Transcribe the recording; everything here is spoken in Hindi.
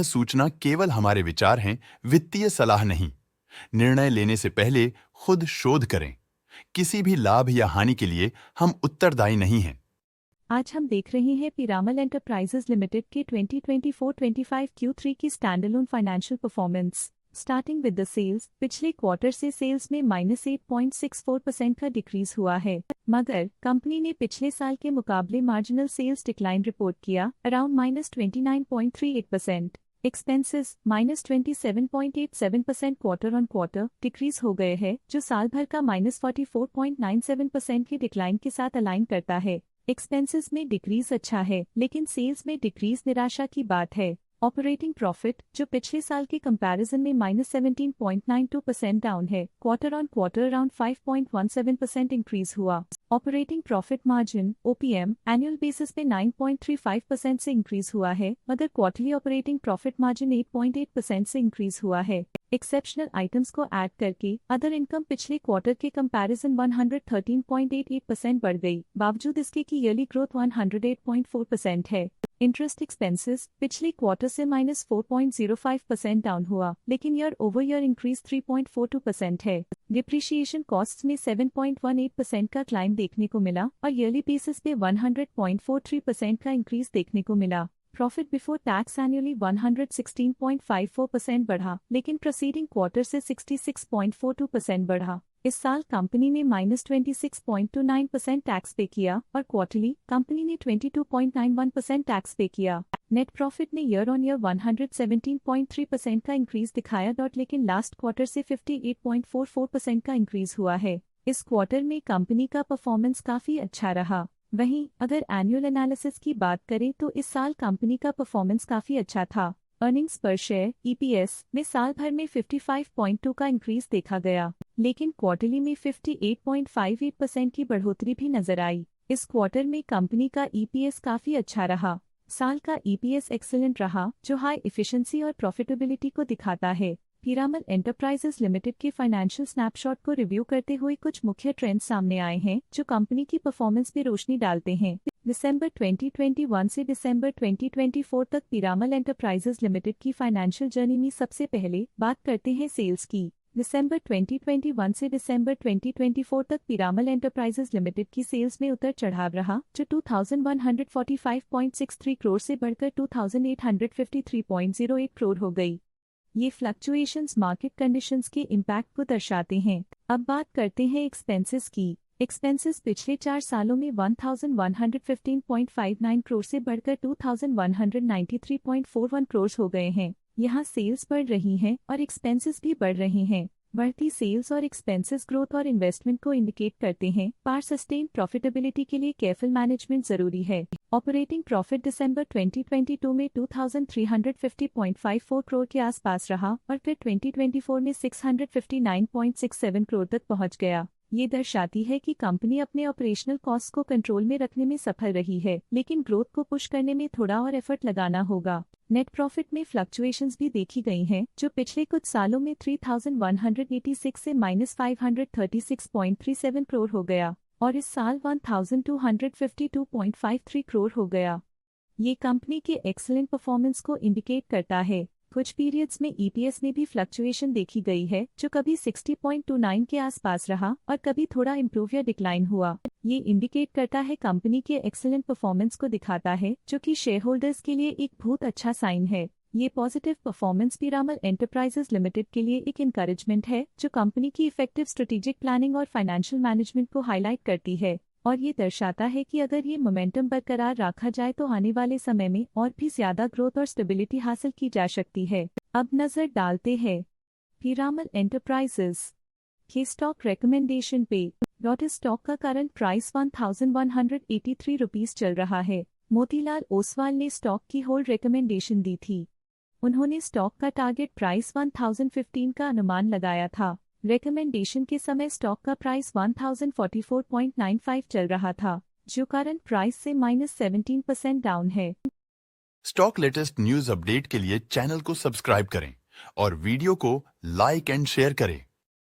सूचना केवल हमारे विचार हैं, वित्तीय सलाह नहीं। निर्णय लेने से पहले खुद शोध करें। किसी भी लाभ या हानि के लिए हम उत्तरदायी नहीं हैं। आज हम देख रहे हैं पीरामल एंटरप्राइजेज लिमिटेड के 2024-25 Q3 की standalone financial performance. Starting with the sales, पिछले क्वार्टर से सेल्स में -8.64% का डिक्रीज हुआ है, मगर कंपनी ने पिछले साल के मुकाबले मार्जिनल सेल्स डिक्लाइन रिपोर्ट किया, around -29.38%। Expenses -27.87% quarter on quarter decrease हो गए हैं, जो साल भर का -44.97% की डिक्लाइन के साथ अलाइन करता है। एक्सपेंसेस में डिक्रीज अच्छा है, लेकिन सेल्स में डिक्रीज निराशा की बात है। ऑपरेटिंग प्रॉफिट, जो पिछले साल के कंपैरिजन में -17.92% डाउन है, quarter on quarter around 5.17% increase हुआ। Operating profit margin (OPM) annual basis पे 9.35% से इंक्रीज हुआ है, मगर क्वार्टरली ऑपरेटिंग प्रॉफिट मार्जिन 8.8% से इंक्रीज हुआ है। एक्सेप्शनल आइटम्स को ऐड करके अदर इनकम पिछले क्वार्टर के कंपैरिजन 113.88% बढ़ गई, बावजूद इसके कि ईयरली ग्रोथ 108.4% है। इंटरेस्ट एक्सपेंसेस पिछले क्वार्टर से -4.05% डाउन हुआ, लेकिन ईयर ओवर ईयर इंक्रीज 3.42% है। डिप्रिशिएशन कॉस्ट्स में 7.18% का क्लाइम देखने को मिला और ईयरली बेसिस पे 100.43% का इंक्रीज देखने को मिला। प्रॉफिट बिफोर टैक्स एनुअली 116.54% बढ़ा, लेकिन प्रीसीडिंग क्वार्टर से 66.42% बढ़ा। इस साल कंपनी ने -26.29% टैक्स पे किया और क्वार्टरली कंपनी ने 22.91% टैक्स पे किया। नेट प्रॉफिट ने ईयर ऑन ईयर 117.3% का इंक्रीज दिखाया, लेकिन लास्ट क्वार्टर से 58.44% का इंक्रीज हुआ है। इस क्वार्टर में कंपनी का परफॉर्मेंस काफी अच्छा रहा। वहीं अगर एनुअल एनालिसिस की बात करें तो इस साल कंपनी का परफॉर्मेंस काफी अच्छा था। अर्निंग्स पर शेयर (EPS) में साल भर में 55.2 का इंक्रीज देखा गया, लेकिन क्वार्टरली में 58.58% की बढ़ोतरी भी नजर आई। इस क्वार्टर में कंपनी का EPS काफी अच्छा रहा। साल का EPS एक्सीलेंट रहा, जो हाई एफिशिएंसी और प्रॉफिटेबिलिटी को दिखाता है। पीरामल एंटरप्राइजेज लिमिटेड के फाइनेंशियल स्नैपशॉट को रिव्यू करते हुए कुछ मुख्य ट्रेंड्स सामने आए हैं, जो कंपनी की परफॉर्मेंस पे रोशनी डालते हैं। दिसंबर 2021 से दिसंबर 2024 तक पीरामल एंटरप्राइजेज लिमिटेड की फाइनेंशियल जर्नी में सबसे पहले बात करते हैं सेल्स की। दिसंबर 2021 से दिसंबर 2024 तक पीरामल एंटरप्राइजेज लिमिटेड की सेल्स में उतर चढ़ाव रहा, जो 2145.63 करोड़ से बढ़कर 2853.08 करोड़ हो गई। ये फ्लक्चुएशंस मार्केट कंडीशंस के इम्पैक्ट को दर्शाते हैं। अब बात करते हैं एक्सपेंसेस की। एक्सपेंसेस पिछले 4 सालों में 1115.59 करोड़ से बढ़कर 2193.41 करोड़ हो गए हैं। यहाँ सेल्स बढ़ रही हैं और एक्सपेंसेस भी बढ़ रहे हैं। बढ़ती सेल्स और एक्सपेंसेस ग्रोथ और इन्वेस्टमेंट को इंडिकेट करते हैं, पर सस्टेन प्रॉफिटेबिलिटी के लिए केयरफुल मैनेजमेंट जरूरी है। ऑपरेटिंग प्रॉफिट दिसंबर 2022 में 2350.54 करोड़ के आसपास रहा और फिर 2024 में 659.67 करोड़ तक पहुंच गया। ये दर्शाती है कि कंपनी अपने ऑपरेशनल कॉस्ट को कंट्रोल में रखने में सफल रही है, लेकिन ग्रोथ को पुश करने में थोड़ा और एफर्ट लगाना होगा। नेट प्रॉफिट में फ्लक्चुएशंस भी देखी गई हैं, जो पिछले कुछ सालों में 3186 से -536.37 करोड़ हो गया और इस साल 1252.53 करोड़ हो गया। ये कंपनी के एक्सीलेंट परफॉर्मेंस को इंडिकेट करता है। कुछ पीरियड्स में EPS में भी फ्लक्चुएशन देखी गई है, जो कभी 60.29 के आसपास रहा और कभी थोड़ा इम्प्रूव या डिक्लाइन हुआ। ये इंडिकेट करता है कंपनी के एक्सीलेंट परफॉर्मेंस को दिखाता है, जो कि शेयर होल्डर्स के लिए एक बहुत अच्छा साइन है। ये positive performance Piramal enterprises limited के लिए एक इंकरेजमेंट है, जो कंपनी की इफेक्टिव स्ट्रेटेजिक प्लानिंग और फाइनेंशियल मैनेजमेंट को हाईलाइट करती है और ये दर्शाता है कि अगर ये मोमेंटम बरकरार रखा जाए तो आने वाले समय में और भी ज्यादा ग्रोथ और स्टेबिलिटी हासिल की जा सकती है। अब नजर डालते हैं पीरामल एंटरप्राइजेज के स्टॉक रिकमेंडेशन पे। स्टॉक का करंट प्राइस 1183 रुपीज चल रहा है। मोतीलाल ओसवाल ने स्टॉक की होल्ड रिकमेंडेशन दी थी। उन्होंने स्टॉक का टारगेट प्राइस 1015 का अनुमान लगाया था। रिकमेंडेशन के समय स्टॉक का प्राइस 1044.95 चल रहा था, जो करंट प्राइस से -17% डाउन है। स्टॉक लेटेस्ट न्यूज अपडेट के लिए चैनल को सब्सक्राइब करें और वीडियो को लाइक एंड शेयर करें।